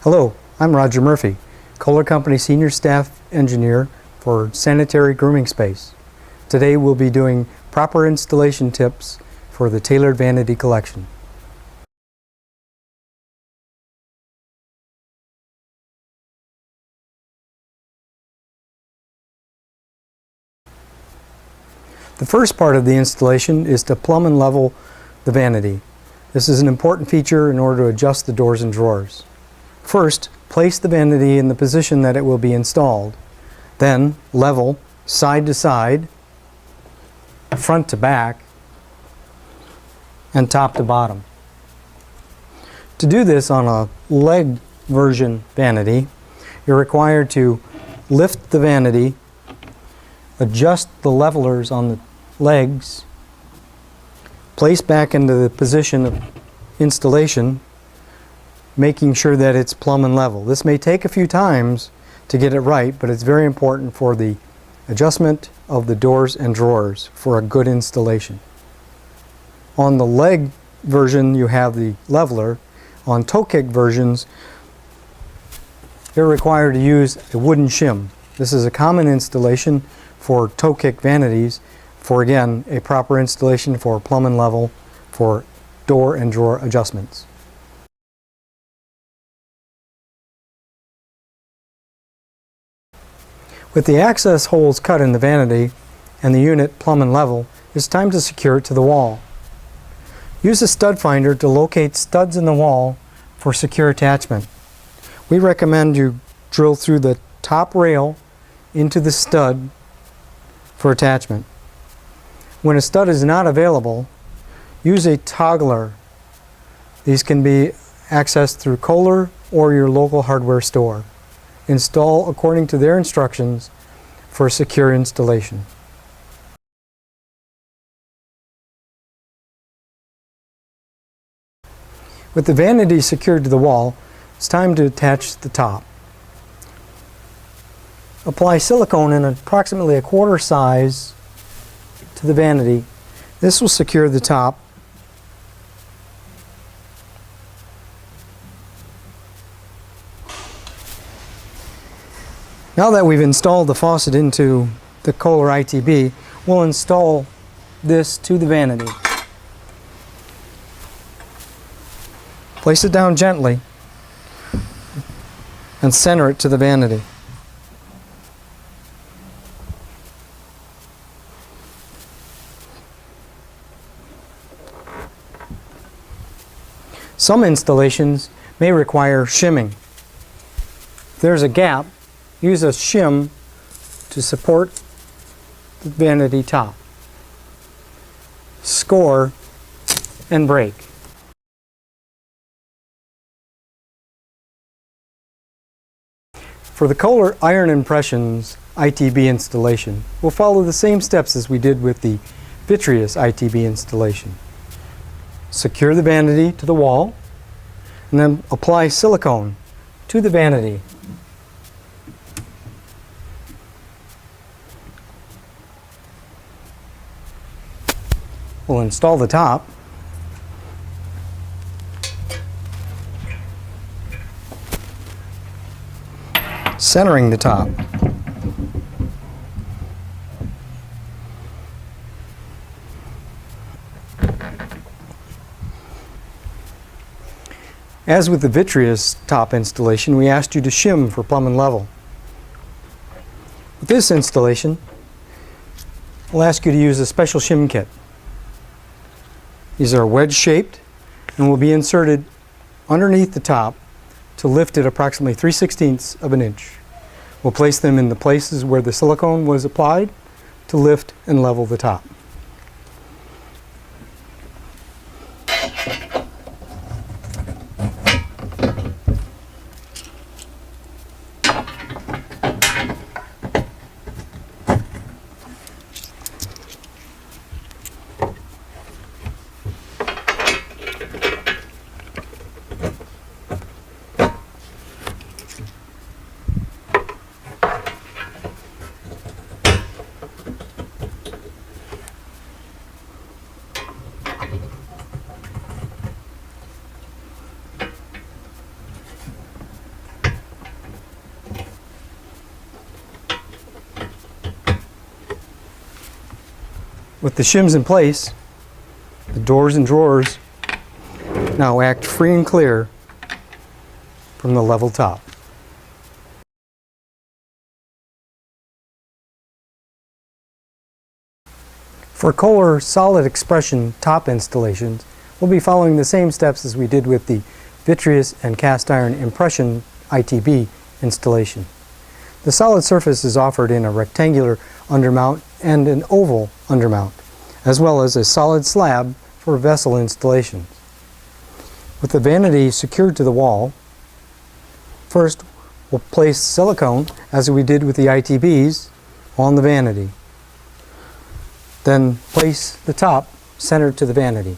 Hello, I'm Roger Murphy, Kohler Company Senior Staff Engineer for Sanitary Grooming Space. Today we'll be doing proper installation tips for the Tailored Vanity Collection. The first part of the installation is to plumb and level the vanity. This is an important feature in order to adjust the doors and drawers. First, place the vanity in the position that it will be installed. Then, level side to side, front to back, and top to bottom. To do this on a leg version vanity, you're required to lift the vanity, adjust the levelers on the legs, place back into the position of installation, making sure that it's plumb and level. This may take a few times to get it right, but it's very important for the adjustment of the doors and drawers for a good installation. On the leg version, you have the leveler. On toe kick versions, you're required to use a wooden shim. This is a common installation for toe kick vanities for, again, a proper installation for plumb and level for door and drawer adjustments. With the access holes cut in the vanity and the unit plumb and level, it's time to secure it to the wall. Use a stud finder to locate studs in the wall for secure attachment. We recommend you drill through the top rail into the stud for attachment. When a stud is not available, use a toggler. These can be accessed through Kohler or your local hardware store. Install according to their instructions for secure installation. With the vanity secured to the wall, it's time to attach the top. Apply silicone in approximately a quarter size to the vanity. This will secure the top. Now that we've installed the faucet into the Kohler ITB, we'll install this to the vanity. Place it down gently and center it to the vanity. Some installations may require shimming. If there's a gap, use a shim to support the vanity top. Score and break. For the Kohler Iron Impressions ITB installation, we'll follow the same steps as we did with the Vitreous ITB installation. Secure the vanity to the wall, and then apply silicone to the vanity. We'll install the top. Centering the top. As with the Vitreous top installation, we asked you to shim for plumb and level. With this installation, we'll ask you to use a special shim kit. These are wedge-shaped and will be inserted underneath the top to lift it approximately 3/16 of an inch. We'll place them in the places where the silicone was applied to lift and level the top. With the shims in place, the doors and drawers now act free and clear from the level top. For Kohler solid expression top installations, we'll be following the same steps as we did with the vitreous and cast iron impression ITB installation. The solid surface is offered in a rectangular undermount and an oval undermount, as well as a solid slab for vessel installations. With the vanity secured to the wall, first we'll place silicone, as we did with the ITBs, on the vanity. Then place the top centered to the vanity.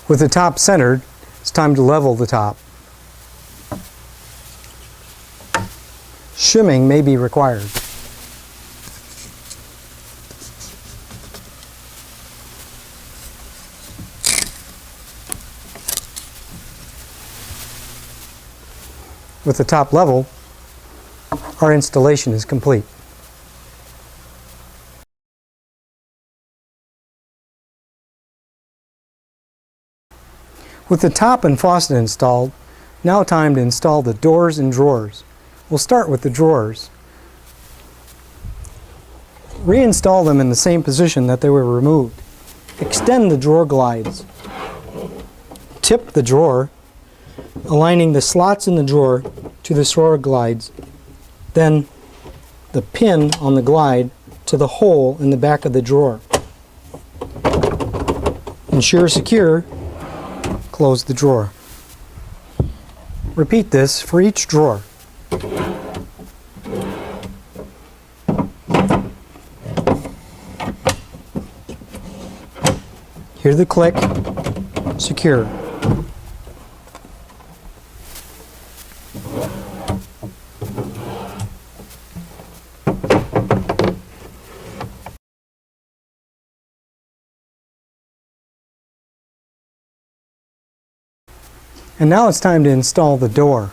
With the top centered, it's time to level the top. Shimming may be required. With the top level, our installation is complete. With the top and faucet installed, now time to install the doors and drawers. We'll start with the drawers. Reinstall them in the same position that they were removed. Extend the drawer glides. Tip the drawer, aligning the slots in the drawer to the drawer glides. Then the pin on the glide to the hole in the back of the drawer. Ensure secure. Close the drawer. Repeat this for each drawer. Hear the click. Secure. And now it's time to install the door.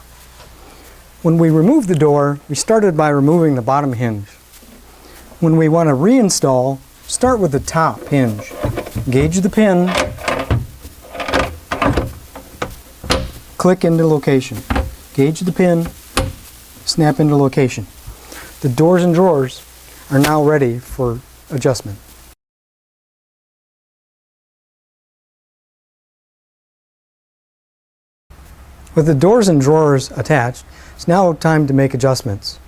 When we remove the door, we started by removing the bottom hinge. When we want to reinstall, start with the top hinge. Gauge the pin, click into location. Gauge the pin, snap into location. The doors and drawers are now ready for adjustment. With the doors and drawers attached, it's now time to make adjustments.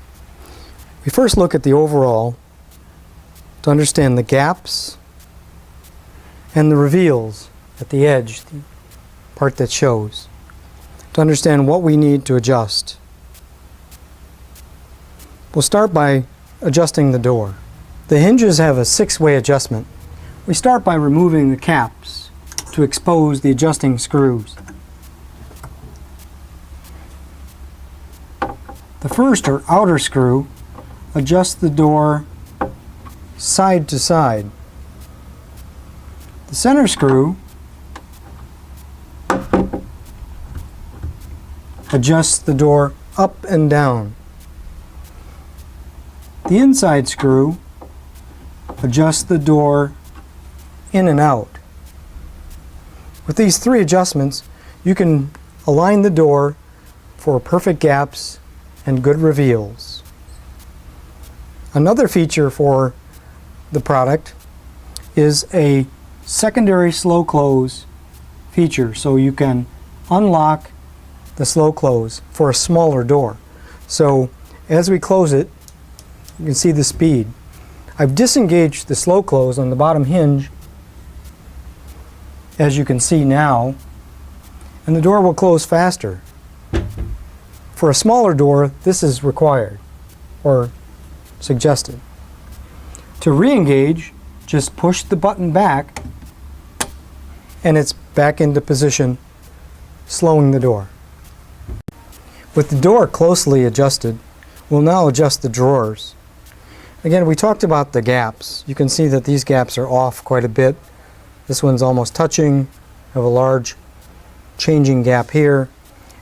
We first look at the overall to understand the gaps and the reveals at the edge, the part that shows, to understand what we need to adjust. We'll start by adjusting the door. The hinges have a 6-way adjustment. We start by removing the caps to expose the adjusting screws. The first, or outer screw, adjusts the door side to side. The center screw adjusts the door up and down. The inside screw adjusts the door in and out. With these 3 adjustments, you can align the door for perfect gaps and good reveals. Another feature for the product is a secondary slow close feature, so you can unlock the slow close for a smaller door. So as we close it, you can see the speed. I've disengaged the slow close on the bottom hinge, as you can see now, and the door will close faster. For a smaller door, this is required or suggested. To re-engage, just push the button back and it's back into position, slowing the door. With the door closely adjusted, we'll now adjust the drawers. Again, we talked about the gaps. You can see that these gaps are off quite a bit. This one's almost touching. I have a large changing gap here.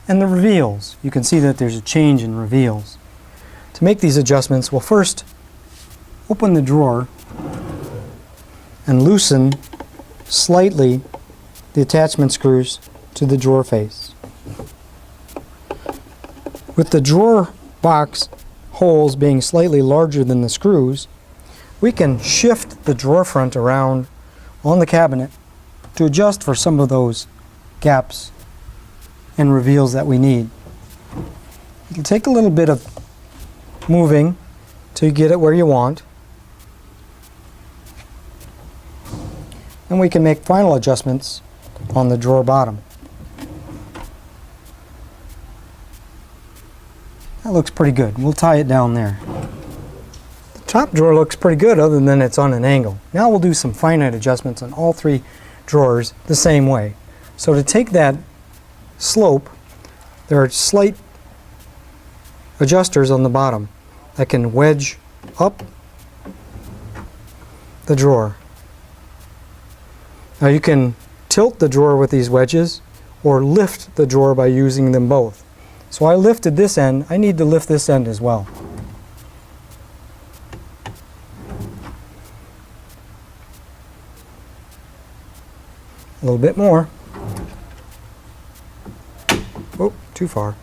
and the reveals. You can see that there's a change in reveals. To make these adjustments, we'll first open the drawer and loosen slightly the attachment screws to the drawer face. With the drawer box holes being slightly larger than the screws, we can shift the drawer front around on the cabinet to adjust for some of those gaps and reveals that we need. It'll take a little bit of moving to get it where you want, and we can make final adjustments on the drawer bottom. That looks pretty good. We'll tie it down there. The top drawer looks pretty good other than it's on an angle. Now we'll do some finite adjustments on all three drawers the same way. So to take that slope, there are slight adjusters on the bottom that can wedge up the drawer. Now you can tilt the drawer with these wedges or lift the drawer by using them both. So I lifted this end, I need to lift this end as well. A little bit more. Oh, too far.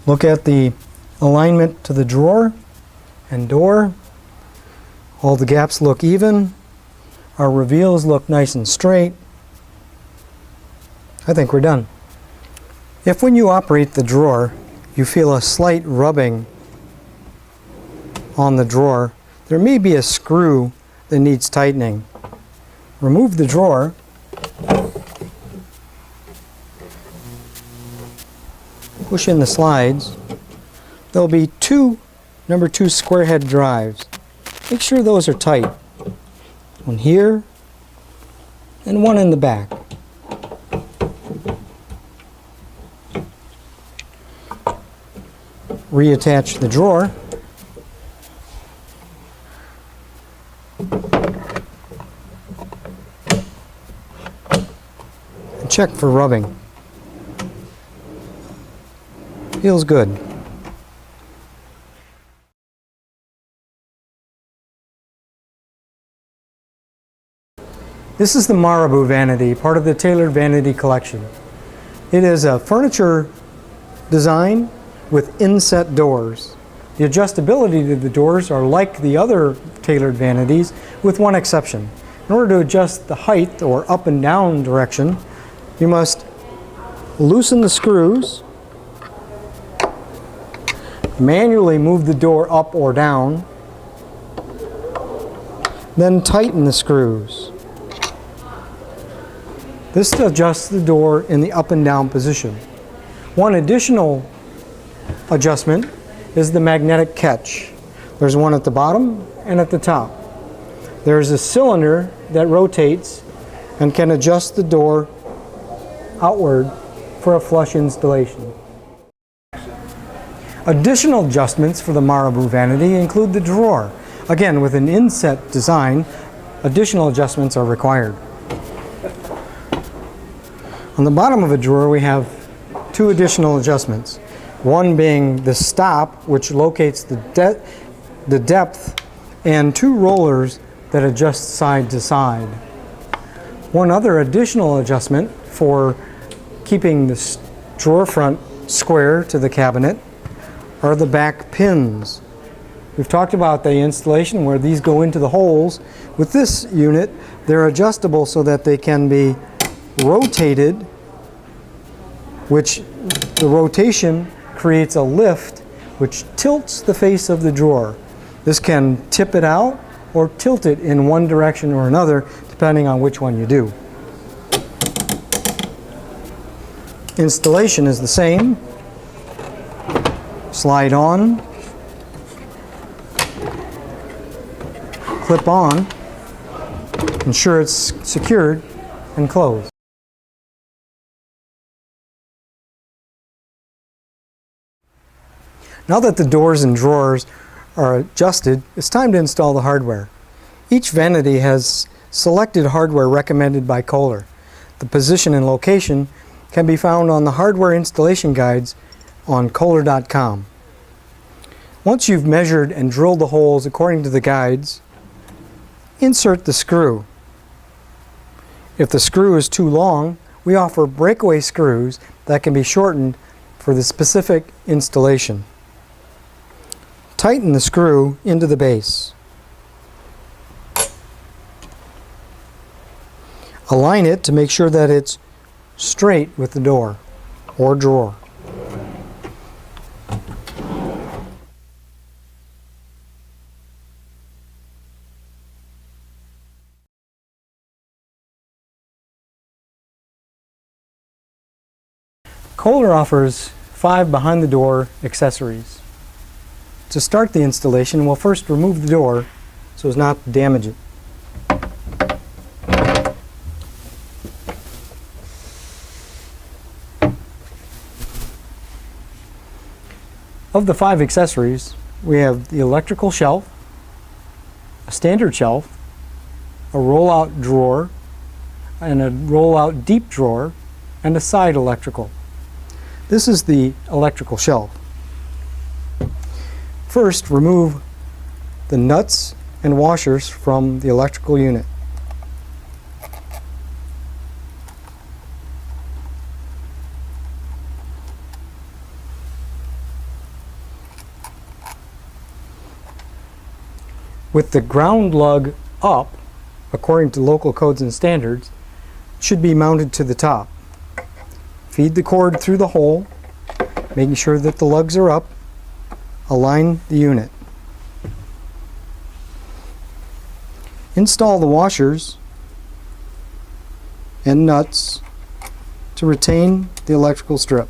Look at the alignment to the drawer and door. All the gaps look even. Our reveals look nice and straight. I think we're done. If when you operate the drawer, you feel a slight rubbing on the drawer, there may be a screw that needs tightening. Remove the drawer. Push in the slides. There'll be two number 2 square head drives. Make sure those are tight. One here and one in the back. Reattach the drawer. And check for rubbing. Feels good. This is the Marabou vanity, part of the Tailored Vanity Collection. It is a furniture design with inset doors. The adjustability to the doors are like the other tailored vanities, with one exception. In order to adjust the height or up and down direction, you must loosen the screws, manually move the door up or down, then tighten the screws. This adjusts the door in the up and down position. One additional adjustment is the magnetic catch. There's one at the bottom and at the top. There's a cylinder that rotates and can adjust the door outward for a flush installation. Additional adjustments for the Marabou vanity include the drawer. Again, with an inset design, additional adjustments are required. On the bottom of a drawer we have two additional adjustments. One being the stop, which locates the depth, and two rollers that adjust side to side. One other additional adjustment for keeping the drawer front square to the cabinet are the back pins. We've talked about the installation where these go into the holes. With this unit, they're adjustable so that they can be rotated, which the rotation creates a lift which tilts the face of the drawer. This can tip it out or tilt it in one direction or another, depending on which one you do. Installation is the same. Slide on, clip on, ensure it's secured, and close. Now that the doors and drawers are adjusted, it's time to install the hardware. Each vanity has selected hardware recommended by Kohler. The position and location can be found on the hardware installation guides on Kohler.com. Once you've measured and drilled the holes according to the guides, insert the screw. If the screw is too long, we offer breakaway screws that can be shortened for the specific installation. Tighten the screw into the base. Align it to make sure that it's straight with the door or drawer. Kohler offers 5 behind-the-door accessories. To start the installation, we'll first remove the door so as not to damage it. Of the 5 accessories, we have the electrical shelf, a standard shelf, a roll-out drawer, and a roll-out deep drawer, and a side electrical. This is the electrical shelf. First, remove the nuts and washers from the electrical unit. With the ground lug up, according to local codes and standards, it should be mounted to the top. Feed the cord through the hole, making sure that the lugs are up. Align the unit. Install the washers and nuts to retain the electrical strip.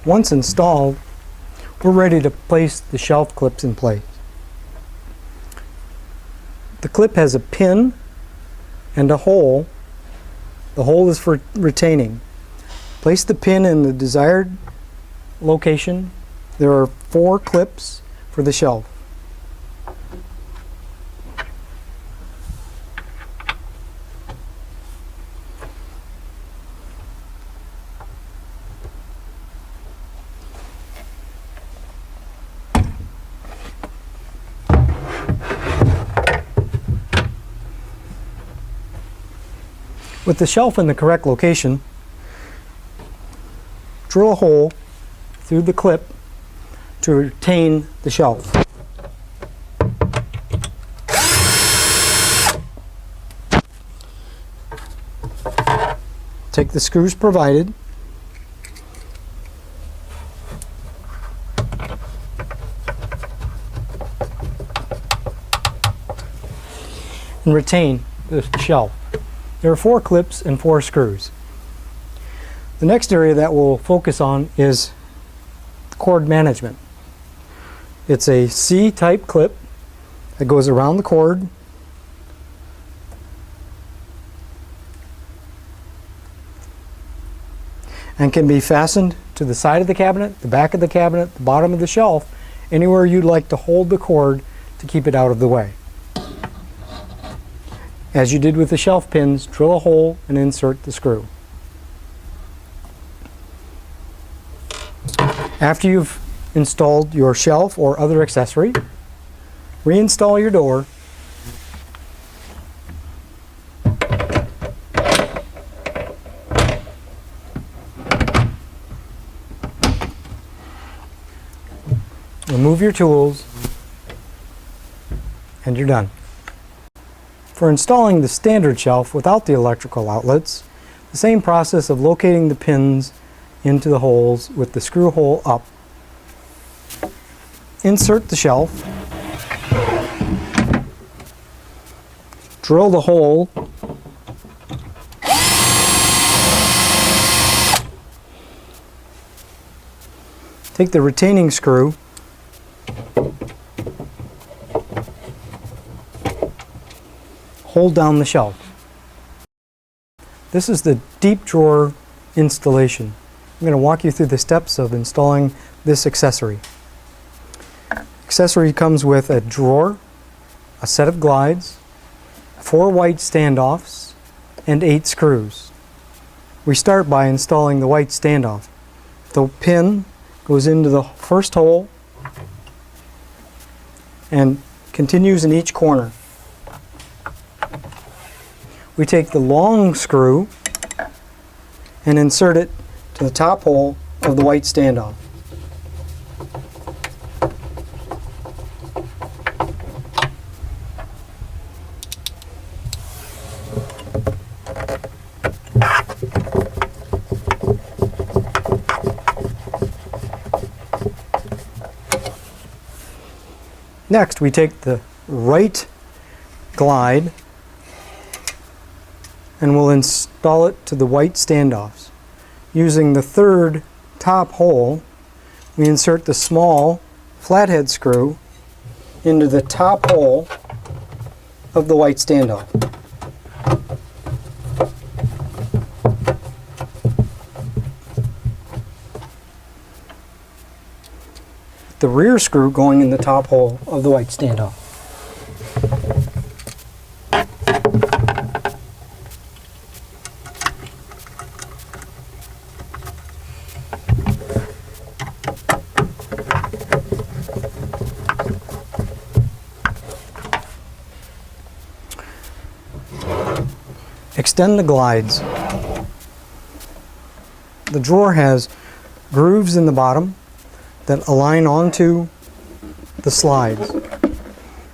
Once installed, we're ready to place the shelf clips in place. The clip has a pin and a hole. The hole is for retaining. Place the pin in the desired location. There are 4 clips for the shelf. With the shelf in the correct location, drill a hole through the clip to retain the shelf. Take the screws provided and retain the shelf. There are 4 clips and 4 screws. The next area that we'll focus on is cord management. It's a C-type clip that goes around the cord and can be fastened to the side of the cabinet, the back of the cabinet, the bottom of the shelf, anywhere you'd like to hold the cord to keep it out of the way. As you did with the shelf pins, drill a hole and insert the screw. After you've installed your shelf or other accessory, reinstall your door remove your tools, and you're done. For installing the standard shelf without the electrical outlets, the same process of locating the pins into the holes with the screw hole up. Insert the shelf, drill the hole, Take the retaining screw, hold down the shelf. This is the deep drawer installation. I'm going to walk you through the steps of installing this accessory. Accessory comes with a drawer, a set of glides, 4 white standoffs, and 8 screws. We start by installing the white standoff. The pin goes into the first hole and continues in each corner. We take the long screw and insert it to the top hole of the white standoff. Next, we take the right glide and we'll install it to the white standoffs. Using the third top hole, we insert the small flathead screw into the top hole of the white standoff. The rear screw going in the top hole of the white standoff. Extend the glides. The drawer has grooves in the bottom that align onto the slides.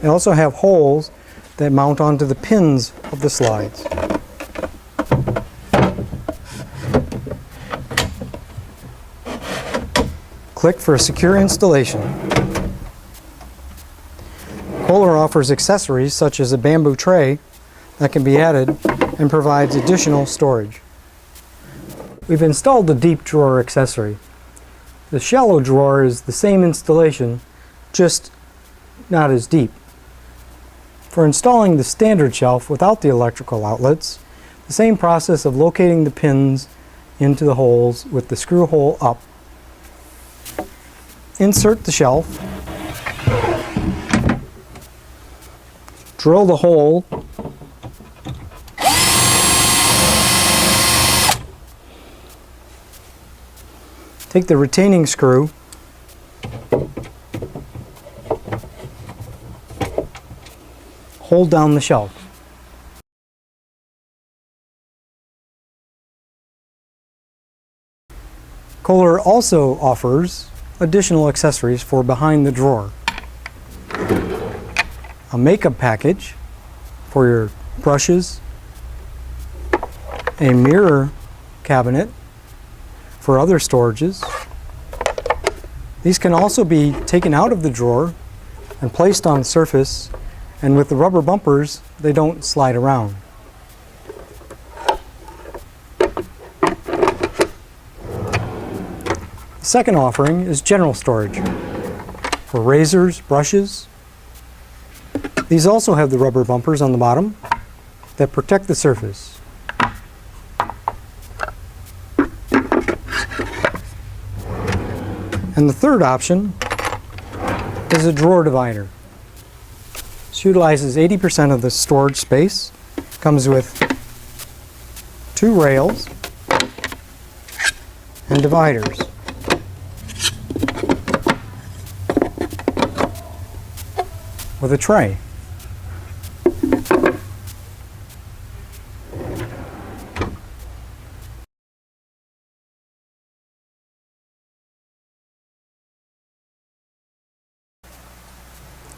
They also have holes that mount onto the pins of the slides. Click for a secure installation. Kohler offers accessories such as a bamboo tray that can be added and provides additional storage. We've installed the deep drawer accessory. The shallow drawer is the same installation, just not as deep. For installing the standard shelf without the electrical outlets, the same process of locating the pins into the holes with the screw hole up. Insert the shelf, drill the hole, take the retaining screw, hold down the shelf. Kohler also offers additional accessories for behind the drawer. A makeup package for your brushes, a mirror cabinet for other storages. These can also be taken out of the drawer and placed on the surface, and with the rubber bumpers, they don't slide around. The second offering is general storage for razors, brushes. These also have the rubber bumpers on the bottom that protect the surface. And the third option is a drawer divider. This utilizes 80% of the storage space. Comes with 2 rails and dividers. With a tray.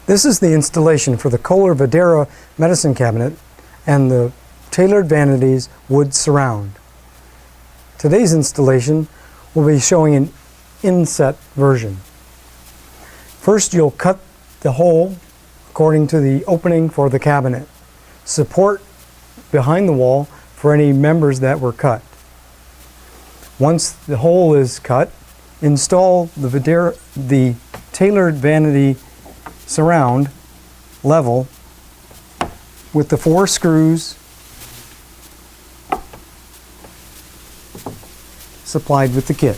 This is the installation for the Kohler Verdera medicine cabinet and the Tailored Vanities wood surround. Today's installation will be showing an inset version. First, you'll cut the hole according to the opening for the cabinet. Support behind the wall for any members that were cut. Once the hole is cut, install the Tailored Vanity surround level with the 4 screws supplied with the kit.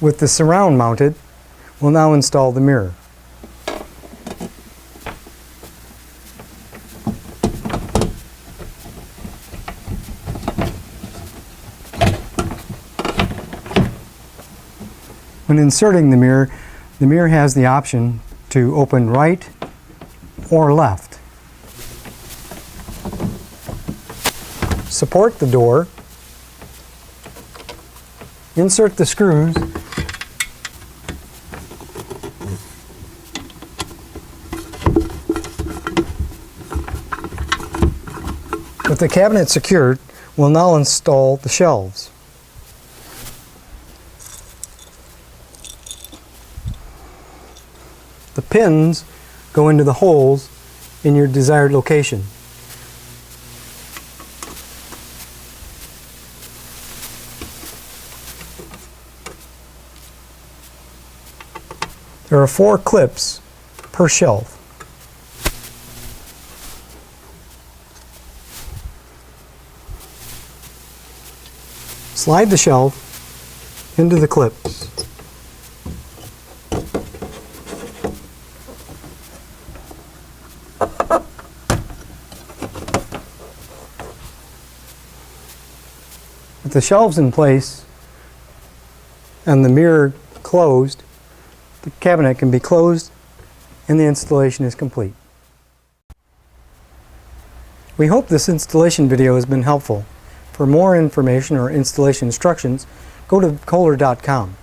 With the surround mounted, we'll now install the mirror. When inserting the mirror has the option to open right or left. Support the door, insert the screws, with the cabinet secured, we'll now install the shelves. The pins go into the holes in your desired location. There are 4 clips per shelf. Slide the shelf into the clips. With the shelves in place and the mirror closed, the cabinet can be closed and the installation is complete. We hope this installation video has been helpful. For more information or installation instructions, go to Kohler.com.